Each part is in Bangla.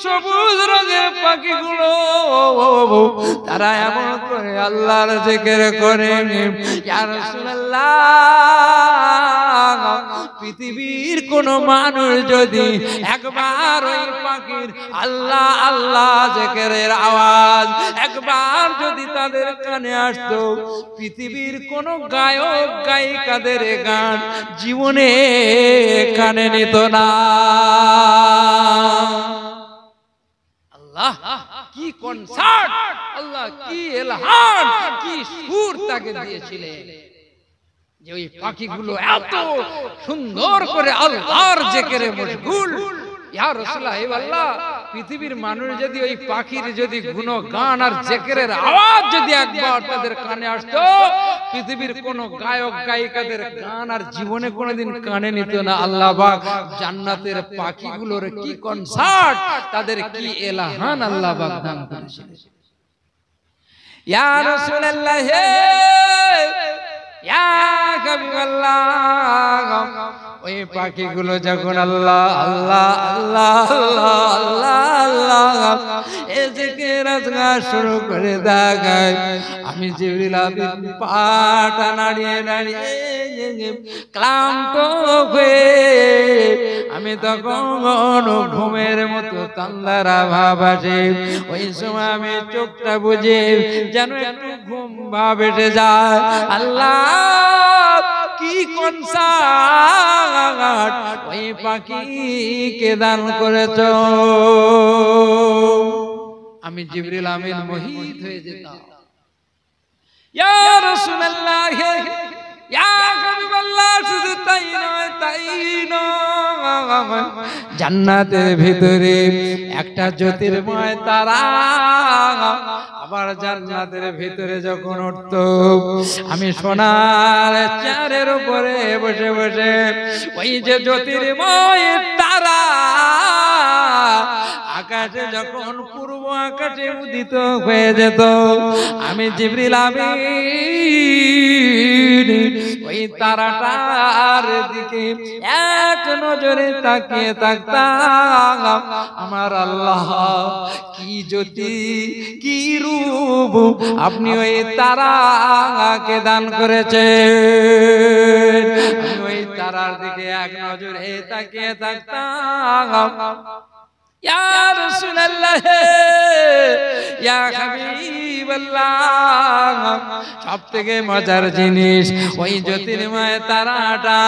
সবুজ রঙের পাখিগুলো তারা এমন করে আল্লাহর জিকির করে। ইয়া রাসূলুল্লাহ, পৃথিবীর কোন মানুষ যদি একবার ওই পাখির আল্লাহ আল্লাহ জিকিরের আওয়াজ একবার যদি তাদের কানে আসতো, পৃথিবীর কোন গায়ক গায়িকাদের গান জীবনে কানে নিত না। আল্লাহ কি কনসার্ট, আল্লাহ কি ইলহাম, কি সুর তাকে দিয়েছিলেন যে ওই পাখিগুলো এত সুন্দর করে আল্লাহর জিকিরে মশগুল। ইয়া রাসূলুল্লাহ, হে আল্লাহ, পৃথিবীর মানুষ যদি ওই পাখির যদি গুণগান আর জিকিরের আওয়াজ যদি একবার তাদের কানে আসতো, পৃথিবীর কোন গায়ক গায়িকাদের গান আর জীবনে কোনোদিন কানে নিত না। আল্লাহ পাক জান্নাতের পাখিগুলোর কি কনসার্ট, তাদের কি ইলহাম আল্লাহ পাক দান করেছিলেন। ইয়া রাসূলুল্লাহ, ইয়া হাবিবাল্লাহ, ওই পাখিগুলো যখন আল্লাহ আল্লাহ আল্লাহ আল্লাহ আল্লাহ এই জিকির আজকার শুরু করে দেয়, আমি জিবরিল আমিন পাটা নাড়িয়ে নাড়িয়ে ক্লান্ত হয়ে আমি তখন ঘুমের মতো তান্দারা ভাব আসে। ওই সময় আমি চোখটা বুঝে যেন একটু ঘুম ভাব এসে যায়। আল্লাহ কি কনসার্ট ওই পাখিকে দান করেছ। আমি জিবরিল আমিন মোহিত হয়ে যেতাম। ইয়া রাসূলুল্লাহ, ইয়া হাবিবাল্লাহ, শুধু তাই নয়, তাই নয়, জান্নাতের ভিতরে একটা জ্যোতির্ময় তারা আবার জান্নাতের ভিতরে যখন উঠতো, আমি সোনার চেয়ারের উপরে বসে বসে ওই যে জ্যোতির্ময় তারা আকাশে যখন পূর্ব আকাশে উদিত হয়ে যেত, আমি জিবরিল আমিন ওই তারাটার দিকে এক নজরে তাকিয়ে থাকতাম। আমার আল্লাহ কি জ্যোতি, কি রূপ আপনি ওই তারাকে দান করেছেন। আমি ওই তারার দিকে এক নজরে তাকিয়ে থাকতাম। ইয়া রাসূলুল্লাহ, ইয়া হাবিবাল্লাহ, সবথেকে মজার জিনিস ওই জ্যোতির্ময় তারাটা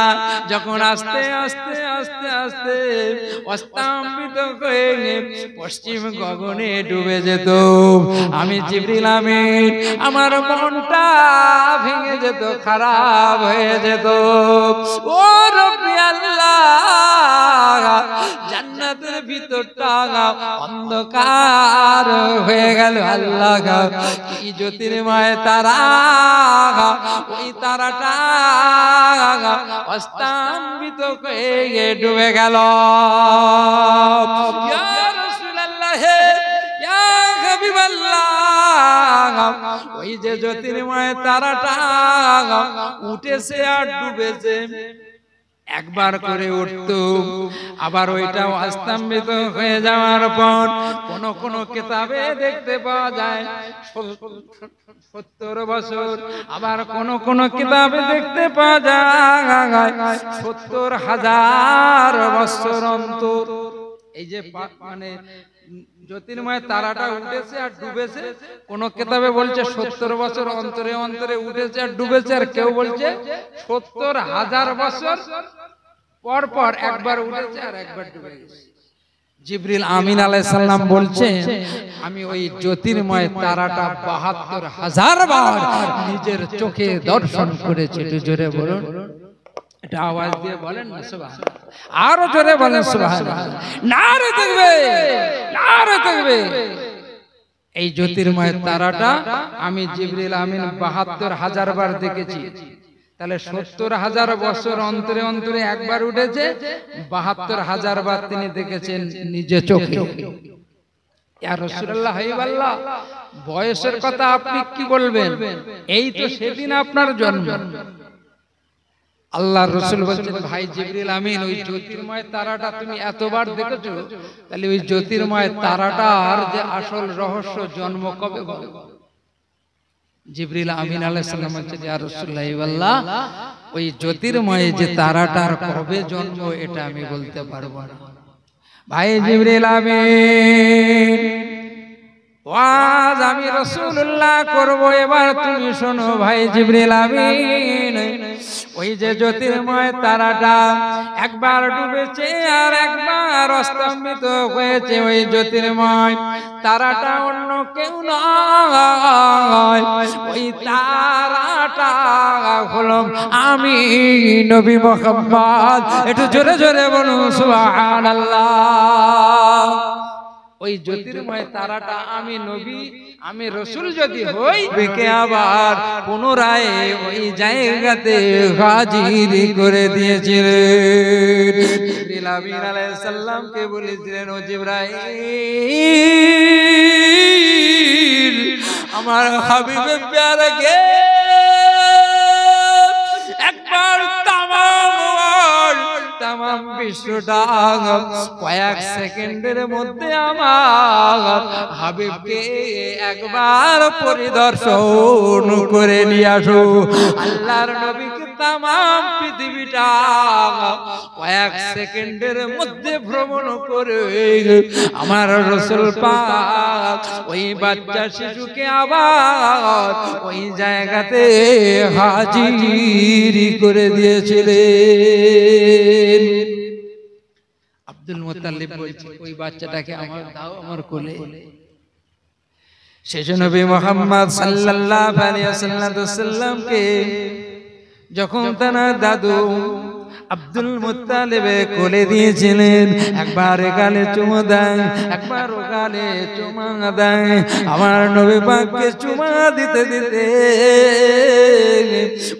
যখন আস্তে আস্তে আস্তে আস্তে অস্তমিত হয়ে পশ্চিম গগনে ডুবে যেত, আমি জিবরিল আমিন আমার মনটা ভেঙে যেত, খারাপ হয়ে যেত। ও রব্বি আল্লাহ, জান্নাতের ভিতরটা অন্ধকার হয়ে গেল। আল্লাহ কি জ্যোতির্ময় তারা, ওই তারাটা অস্তমিত হয়ে ডুবে গেল। ইয়া রাসূলুল্লাহ, ইয়া হাবিবাল্লাহ, ওই যে জ্যোতির্ময় তারাটা উঠেছে আর ডুবেছে, একবার করে উঠতো, আবার ওইটাও অস্তমিত হয়ে যাওয়ার পর কোন কোন কিতাবে দেখতে পাওয়া যায় 70 বছর, আবার কোন কোন কিতাবে দেখতে পাওয়া যায় 70,000 বছর অন্তর। এই যে মানে জ্যোতির্ময় তারাটা উঠেছে আর ডুবেছে, কোন কিতাবে বলছে 70 বছর অন্তরে অন্তরে উঠেছে আর ডুবেছে, আর কেউ বলছে 70,000 বছর পর পর একবার উঠেছে আর একবার ডুবে গেছে। জিবরিল আমিন আলাইহিস সালাম বলছেন, আমি ওই জ্যোতির্ময় তারাটা ৭২,০০০ বার নিজের চোখে দর্শন করেছি। একটু জোরে বলুন, এটা আওয়াজ দিয়ে বলেন না সুবহানাল্লাহ, আরো জোরে বলেন সুবহানাল্লাহ, নারে তাকবীর, নারে তাকবীর। এই জ্যোতির্ময় তারাটা আমি জিবরিল আমিন ৭২,০০০ বার দেখেছি। তাহলে ৭০,০০০ বছর অন্তরে অন্তরে একবার উঠেছে, ৭২,০০০ বার তিনি দেখেছেন নিজে চোখে। ইয়া রাসূলুল্লাহ, হাবিবাল্লাহ, বয়সের কথা আপনি কি বলবেন? এই তো সেদিন আপনার জন্ম, আল্লাহ রাসূল বলছেন ভাই জিবরিল আমিন ওই জ্যোতির্ময় তারাটা তুমি এতবার দেখেছো, তাহলে ওই জ্যোতির্ময় তারাটার যে আসল রহস্য জন্ম কবে বলো? জিবরিল আমিন আলাইহিস সালাম বলছেন ইয়া রাসূলুল্লাহ ওয়াল্লাহ ওই জ্যোতির্ময় যে তারাটার কবে জন্ম এটা আমি বলতে পারবো না। ভাই জিবরিল আমিন ওয়াজ আমি রাসূলুল্লাহ করব, এবার তুমি শোনো ভাই জিবরিল আমিন ওই যে জ্যোতির্ময় তারাটা একবার ডুবেছে আর একবার অস্তমিত হয়েছে, ওই জ্যোতির্ময় তারাটা অন্য কেউ নয়, ওই তারাটা হলো আমি নবী মুহাম্মদ। একটু জোরে জোরে বলুন সুবহানাল্লাহ। ওই জ্যোতির্ময় তারাটা আমি নবী আমি রাসূল যদি হই, বেকে আবার পুনরায় ওই জায়গাতে হাজির করে দিয়েছিলেন। জিবরিল আমিন আলাইহিস সালামকে বলেছিলেন ও জিবরাইল আমার হাবিবে প্যারাকে একবার তামাম বিশ্বটা কয়েক সেকেন্ডের মধ্যে আমার হাবিবকে একবার পরিদর্শন করে নিয়ে আসো। আল্লাহর নবীকে তামাম পৃথিবীটা কয়েক সেকেন্ডের মধ্যে ভ্রমণ করে আমার রাসূল পাক ওই বাচ্চা শিশুকে আবার ওই জায়গাতে হাজির করে দিয়েছিলেন। আব্দুল মুত্তালিব বলছে ওই বাচ্চাটাকে আমার দাও আমার কোলে। শেষ নবী মুহাম্মদ সাল্লাল্লাহু আলাইহি ওয়াসাল্লামকে যখন তার দাদু আব্দুল মুত্তালিব কোলে দিয়েছিলেন, একবার গালে চুমা দেয় একবার গালে চুমা দেয়। আমার নবী পাককে চুমা দিতে দিতে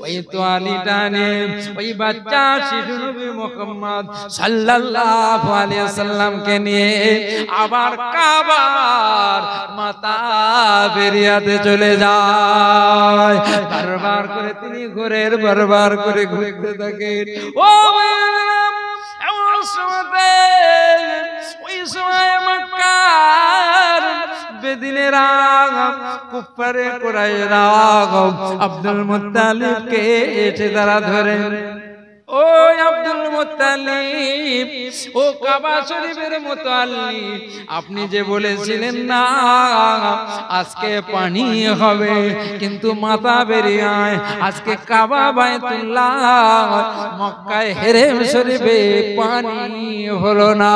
ওই তোয়ালিটা নিয়ে ওই বাচ্চা শিশু নবী মুহাম্মদ সাল্লাল্লাহু আলাইহি ওয়াসাল্লামকে নিয়ে আবার কাবার মাতাবেরিয়াতে চলে যায়। বারবার করে তিনি ঘুরের বারবার করে ঘুরতে থাকেন। ও ওই সময় মক্কার বেদিনেরা কুফারে কুরাইশরা আব্দুল মুত্তালিবকে এসে তারা ধরে, ও আব্দুল মুত্তালিব ও কাবা শরীফের মুতাল্লিব আপনি যে বলেছিলেন না আজকে পানি হবে, কিন্তু মাথা বেরিয়ায় আজকে কাবা বাইতুল্লাহ মক্কায় হেরেম শরীফে পানি হলো না।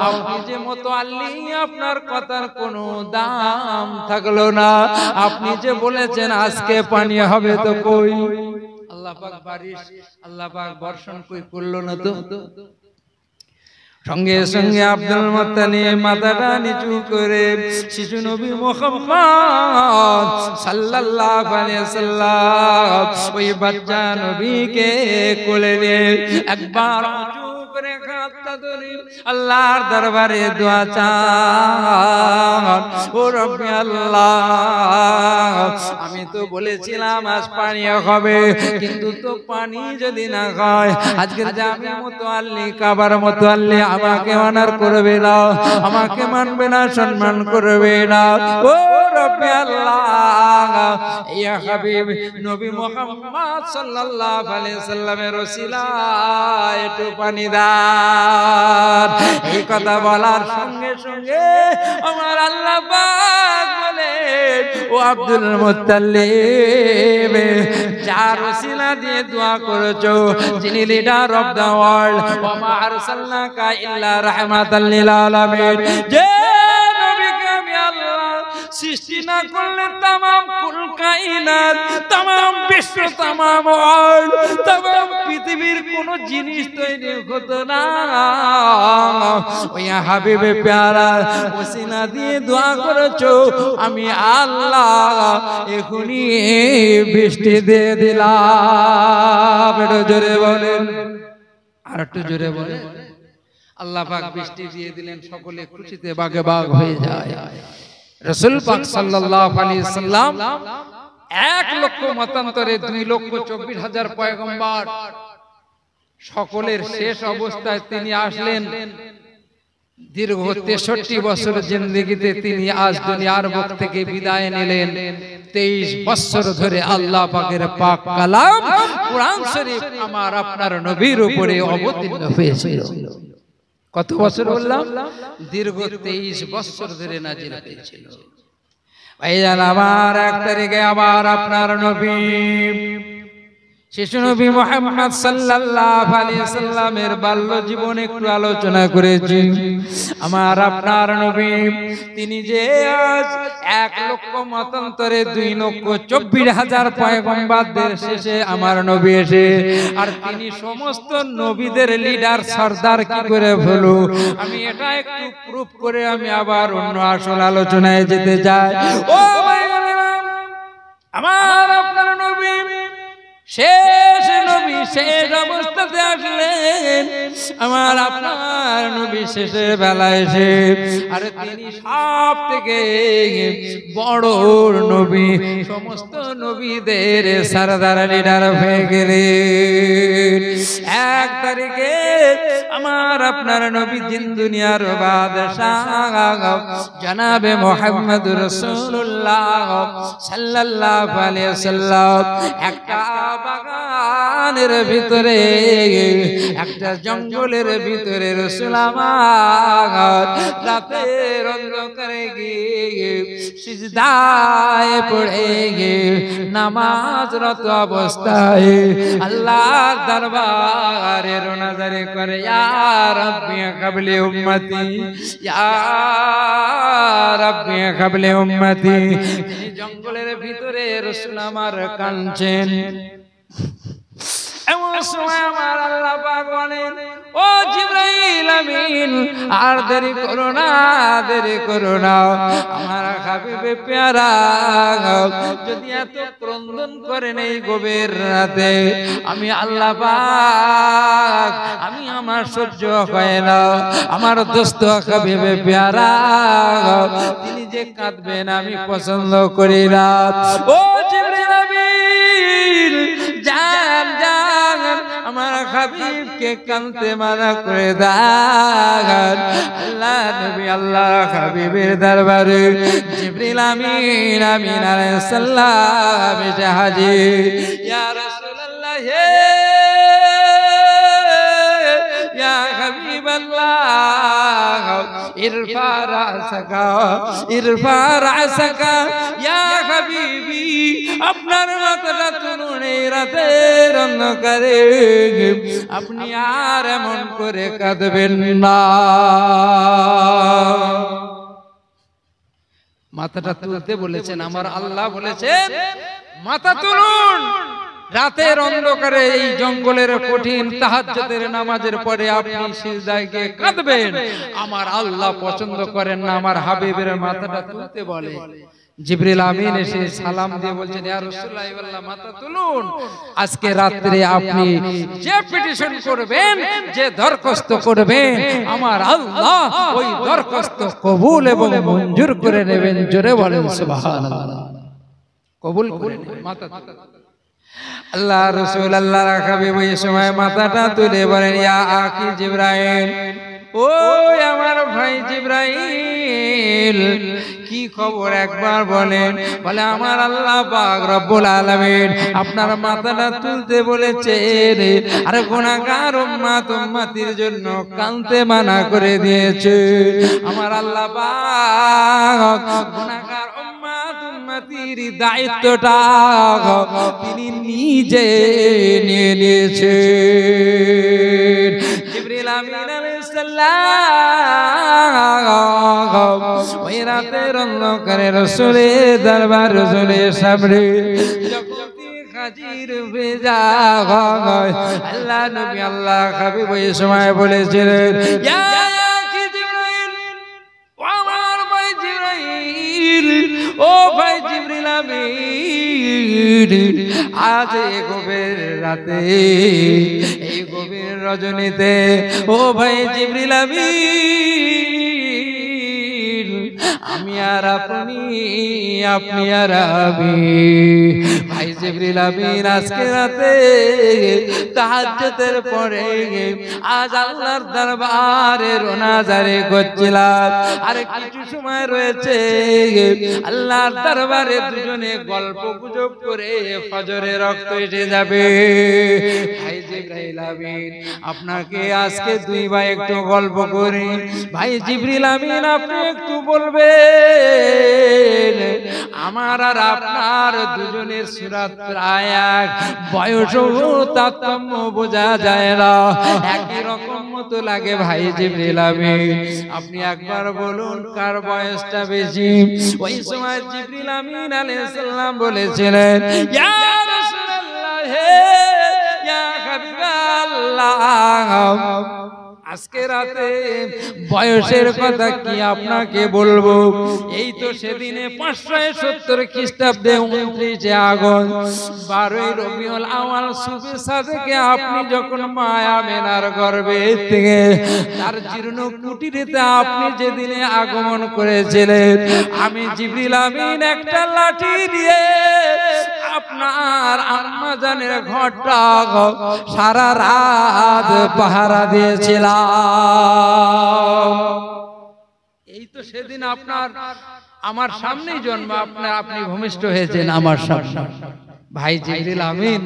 আপনি যে মুতাল্লিব আপনার কথার কোনো দাম থাকলো না, আপনি যে বলেছেন আজকে পানি হবে তো কই? আল্লাহ পাক বারিশ আল্লাহ পাক বর্ষণ কই করলো না তো। সঙ্গে সঙ্গে আব্দুল মুত্তালিব মাথাটা নিচু করে শিশু নবী মুহাম্মদ সাল্লাল্লাহু আলাইহি ওয়াসাল্লাম ওই বাচ্চা নবীকে কোলে নিয়ে একবার উঁচু করে হাতটা ধরে আল্লাহর দরবারে দোয়া চান, ও রব্বি আল্লাহ আমি তো বলেছিলাম আজ পানি হবে, কিন্তু তো পানি যদি না হয় আজকের জামি মুতাল্লি কাবার মুতাল্লি আমাকে অনার করবে না, আমাকে মানবে না, সম্মান করবে না। ও রব্বি আল্লাহ ইয়া হাবিব নবী মুহাম্মদ সাল্লাল্লাহু আলাইহি ওয়াসাল্লামের ওসিলায় একটু পানি দান। এই কথা বলার সঙ্গে সঙ্গে আমার আল্লাহ পাক বলে ও আব্দুল মুত্তালিব যার ওসিলা দিয়ে দোয়া করেছো, যিনি লিডার অফ দ্য ওয়ার্ল্ড ওয়া মা আরসালনাকা ইল্লা রাহমাতাল লিল আলামিন, যে নবীকে আমি আল্লাহ সৃষ্টি না করলে তামাম কুল কায়নাত তামাম বিশ্ব তামাম ওয়ার্ল্ড তামাম পৃথিবীর কোন জিনিস তৈরি হতো না। ওই হাবিবে প্যারা ওসিলা দিয়ে দোয়া করেছো, আমি আল্লাহ এখনি বৃষ্টি দিয়ে দিলাম। একটু জোরে বলেন, আর একটু জোরে বলেন। আল্লাহ পাক বৃষ্টি দিয়ে দিলেন, সকলে খুশিতে বাগে বাগ হয়ে যায়। রাসূল পাক সাল্লাল্লাহু আলাইহি ওয়াসাল্লাম 1 লক্ষ মতান্তরে 2,24,000 পয়গম্বর, সকলের শেষ অবস্থায় তিনি আসলেন। দীর্ঘ 63 বছর জিন্দেগিতে তিনি আজ দুনিয়ার বুক থেকে বিদায় নিলেন। 23 বছর ধরে আল্লাহ পাকের পাক কালাম কোরআন শরীফ আমার আপনার নবীর উপরে অবতীর্ণ হয়েছিল। কত বছর বললাম? দীর্ঘ 23 বছর ধরে নাজিল হয়েছিল। ভাইজান আমার 1 তারিখে আবার আপনার নবী শিশু নবী মুহাম্মদ সাল্লাল্লাহু আলাইহি সাল্লামের বাল্য জীবন একটু আলোচনা করেছি। আমার আপনার নবী তিনি যে আজ 1 লক্ষ মতান্তরে 2,24,000 পয়গম্বরদের শেষে আমার নবী এসে আর তিনি সমস্ত নবীদের লিডার সরদার কি করে হলো, আমি এটা একটু প্রুফ করে আমি আবার অন্য আসল আলোচনায় যেতে চাই। ও আমার আপনার নবী শেষ নবী শেষ অবস্থাতে আসলেন। আমার আপনার নবী শেষের বেলায় এসে আর তিনি সব থেকে বড় নবী, সমস্ত নবীদের সরদার লিডার হয়ে গেলেন। 1 তারিখে আমার আপনার নবী দিন দুনিয়ার বাদশাহ জনাবে মুহাম্মদুর রাসূলুল্লাহ সাল্লাল্লাহু আলাইহি ওয়াসাল্লাম একটা বাগানের ভিতরে, একটা জঙ্গলের ভিতরে রাসূল আমার রাতের অন্ধকারে গিয়ে সিজদায় পড়ে গিয়ে নামাজরত অবস্থায় আল্লাহর দরবারে রোনাজারি করে, ইয়া রাব্বি ক্বাবলি উম্মতি, ইয়া রাব্বি ক্বাবলি উম্মতি। জঙ্গলের ভিতরে রাসূল আমার কাঁদছেন। এমন সময় আমার আল্লাহ পাক বলেন, ও জিবরাইল আমিন আর দেরি করো না, দেরি করো না। আমার হাবিবে প্যারা যদি এত ক্রন্দন করেন এই গভীর রাতে, আমি আল্লাহ পাক আমি আমার সহ্য হয় না। আমার দোস্ত হাবিবে প্যারা তিনি যে কাঁদবেন আমি পছন্দ করি না। ও জিবরাইল আমিন জান জান আমার হাবিবকে কাঁদতে মানা করে দেন। আল্লাহ নবী আল্লাহ হাবিবের দরবারে জিবরিল আমিন আমিন আলাইহিস সালাম এসে হাজির। ইয়া রাসূলুল্লাহ ইয়া হাবিবাল্লাহ ইরফা রাসাকা ইরফা রাসাকা ইয়া হাবিবি, আপনার মাথাটা তুলুন এই রাতের অন্ধকারে, আপনি আর এমন করে কাঁদবেন না। মাথাটা তুলতে বলেছেন আমার আল্লাহ, বলেছেন মাথা তুলুন। রাতের অন্ধকারে এই জঙ্গলের কঠিন তাহাজ্জুদের নামাজের পরে আপনি সিজদায় গিয়ে কাঁদবেন, আমার আল্লাহ পছন্দ করেন না। আমার হাবিবের মাথাটা তুলতে বলে। জিবরিল আমিন এসে সালাম দিয়ে বলছেন, ইয়া রাসূলুল্লাহ ওয়াল্লাহ মাথা তুলুন। আজকে রাতে আপনি যে পিটিশন করবেন, যে দরখাস্ত করবেন, আমার আল্লাহ ওই দরখাস্ত কবুল এবং মঞ্জুর করে নেবেন। জোরে বলেন সুবহানাল্লাহ। কবুল করে নেবেন মাথা। আল্লাহ রাসূল আল্লাহর হাবিব ওই সময় মাথাটা তুলে বলেন, ইয়া আখি জিবরাইল, ও আমার ভাই জিবরাইল কি খবর একবার বলেন। বলে আমার আল্লাহ পাক রব্বুল আলামিন আপনার মাথাটা তুলতে বলেছেন, আর গুনাহগার উম্মত উম্মতির জন্য কাঁদতে মানা করে দিয়েছে। আমার আল্লাহ পাক গুনাহগার উম্মত উম্মতির দায়িত্বটা তিনি নিজে নিয়ে নিয়েছেন। জিবরিল আমিন আলাইহিস সালাম ওই রাতের অন্ধকারে রাসূলের দরবার রাসূলের সামনে যখন হাজির হয়ে যায়, আল্লাহ নবী আল্লাহ হাবিব ওই সময় বলেছিলেন, ইয়া জিবরাইল, ও আমার ভাই জিবরাইল, ও ভাই জিবরিল আমিন, আজ এই গভীর রাতে এই গভীর রজনীতে ও ভাই জিবরিল আমিন আমি আর আপনি, আপনি আর আমি। ভাই জিবরিল আমিন আজকে রাতে তাহাজ্জুদের পরে আজ আল্লাহর দরবারে রোনাজারি করছিলাম। আর কিছু সময় রয়েছে আল্লাহর দরবারে দুজনে গল্প গুজব করে ফজরে রক্ত এসে যাবে। ভাই জিবরিল আমিন আপনাকে আজকে দুই ভাই একটু গল্প করি। ভাই জিবরিল আমিন আপনি একটু বলবেন আমার আর আপনার দুজনের সুরাত প্রায় এক, বয়সও তারতম্য বোঝা যায় না, একই রকম মতো লাগে। ভাই জিবরিল আমিন আপনি একবার বলুন কার বয়সটা বেশি? ওই সময় জিবরিল আমিন আলাইহিস সালাম বলেছিলেন ইয়া রাসূলুল্লাহ হে ইয়া হাবিবাল্লাহ, আজকে রাতে বয়সের কথা কি আপনাকে বলবো? এই তো সেদিনে 570 খ্রিস্টাব্দে 29 আগস্ট 12 রবিউল আউয়াল সুবে সাদেকে আপনি যখন মায়া মেনার গর্ভে থেকে তার জীর্ণ কুটিরেতে আপনি যেদিনে আগমন করেছিলেন, আমি জিবরিল আমিন একটা লাঠি দিয়ে আপনার আম্মা জানের ঘরটা সারা রাত পাহারা দিয়েছিলাম। এই তো সেদিন আপনার আমার সামনেই জন্ম, আপনি ভূমিষ্ঠ হয়েছেন আমার সামনে। ভাই জিবরিল আমিন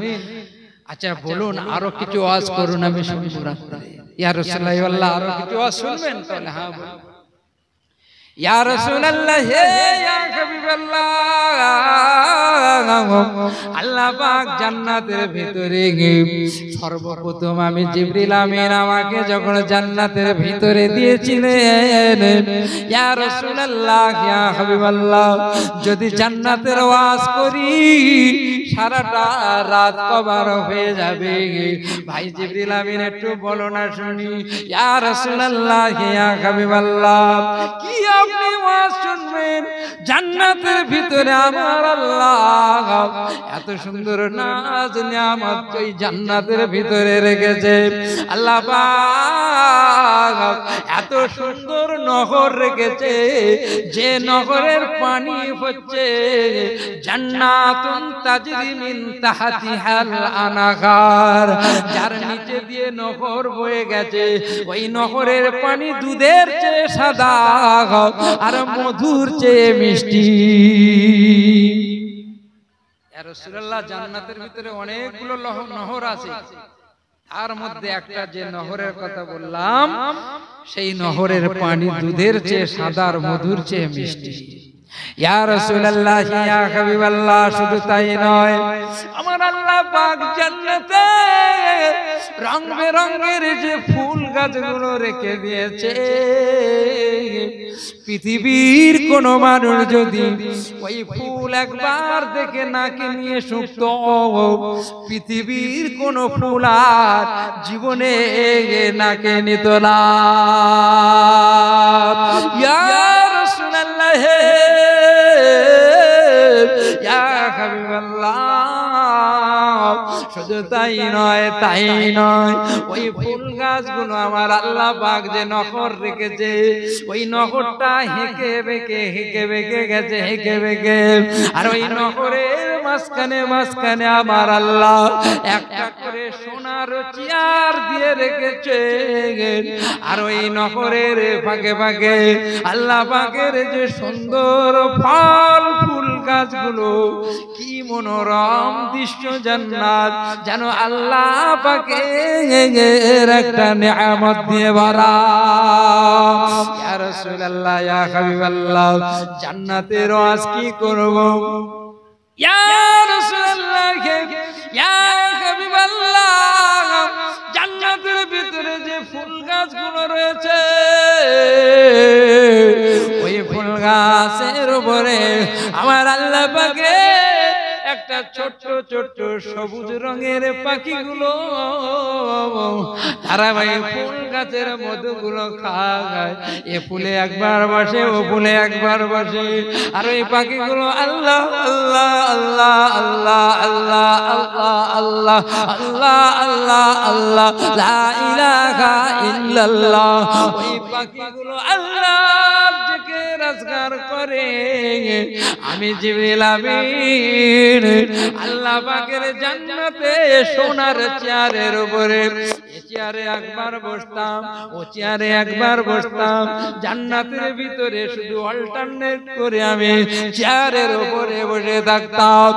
আচ্ছা বলুন আরো কিছু ওয়াজ করুন, আমি শুনবো রাতে। ইয়া রাসূলুল্লাহ আরো কিছু ওয়াজ শুনবেন? তাহলে হ্যাঁ বলুন। ইয়া রাসূলুল্লাহ হে ইয়া হাবিবাল্লাহ, আল্লাহ পাক জান্নাতের ভিতরে সর্বপ্রথম আমি জিবরিল আমিন আমাকে যখন জান্নাতের ভিতরে দিয়েছিলেন, ইয়া রাসূলুল্লাহ ইয়া হাবিবাল্লাহ যদি জান্নাতের ওয়াজ করি সারাটা রাত কভার হয়ে যাবে। ভাই জিবরিল আমিন একটু বলো না শুনি। ইয়া রাসূলুল্লাহ ইয়া হাবিবাল্লাহ কি আপনি ওয়াজ শুনবেন? জান্নাতের ভিতরে আমার আল্লাহ এত সুন্দর নাজ নিয়ামত ওই জান্নাতের ভিতরে রেখেছে। আল্লাহ পাক এত সুন্দর নহর রেখেছে, যে নহরের পানি হচ্ছে জান্নাতুন তাজরি মিন তাহতিহাল আনহার, যার নিচে দিয়ে নহর বয়ে গেছে, ওই নহরের পানি দুধের চেয়ে সাদা আর মধুর চেয়ে মিষ্টি। ইয়া রাসূলুল্লাহ জান্নাতের ভিতরে অনেকগুলো নহর আছে, তার মধ্যে একটা যে নহরের কথা বললাম সেই নহরের পানি দুধের চেয়ে সাদা আর মধুর চেয়ে মিষ্টি। ইয়া রাসূলুল্লাহ ইয়া হাবিবাল্লাহ শুধু তাই নয়, আমার আল্লাহ পাক জান্নাতে রং বেরঙের যে ফুল গাছগুলো রেখে দিয়েছে, পৃথিবীর কোন মানুষ যদি ওই ফুল একবার দেখে নাকে নিয়ে শুকত, পৃথিবীর কোন ফুল আর জীবনে নাকে নিত না। ইয়া রাসূলুল্লাহ ইয়া হাবিবাল্লাহ শুধু তাই নয়, তাই নয়, ওই ফুল গাছগুলো আমার আল্লাহ পাক যে নহর রেখেছে, ওই নহরটা হেঁকে বেঁকে গেছে, হেঁকে বেঁকে। আর ওই নহরের মাঝখানে মাঝখানে আমার আল্লাহ একটা করে সোনার চেয়ার দিয়ে রেখেছে। আর ওই নহরের ফাঁকে ফাঁকে আল্লাহ পাকের যে সুন্দর ফল ফুল গাছগুলো, কি মনোরম দৃশ্য জান্নাত, যেন আল্লাহ পাকের একটা নিয়ামত দিয়ে ভরা। ইয়া রাসূলুল্লাহ ইয়া হাবিবাল্লাহ জান্নাতের ওয়াজ কি করব? ইয়া রাসূলুল্লাহ ইয়া হাবিবাল্লাহ জান্নাতের ভিতরে যে ফুল গাছগুলো রয়েছে, ওই ফুল গাছের উপরে আমার আল্লাহ পাকে একটা ছোট্ট ছোট্ট সবুজ রঙের পাখিগুলো তারা ভাই ফুল গাছের মধুগুলো খায়। এ ফুলে একবার বসে, ও ফুলে একবার বসে, আর ওই পাখিগুলো আল্লাহ আল্লাহ আল্লাহ আল্লাহ আল্লাহ আল্লাহ আল্লাহ আল্লাহ আল্লাহ লা ইলাহা ইল্লাল্লাহ, ওই পাখিগুলো আল্লাহর জিকির আজকার দরকার করে আমি জিবরিল আমিন আল্লাহ পাকের জান্নাতে সোনার চেয়ারের উপরে এই চেয়ারে একবার বসতাম ও চেয়ারে একবার বসতাম জান্নাতের ভিতরে শুধু অল্টারনেট করে আমি চেয়ারের উপরে বসে থাকতাম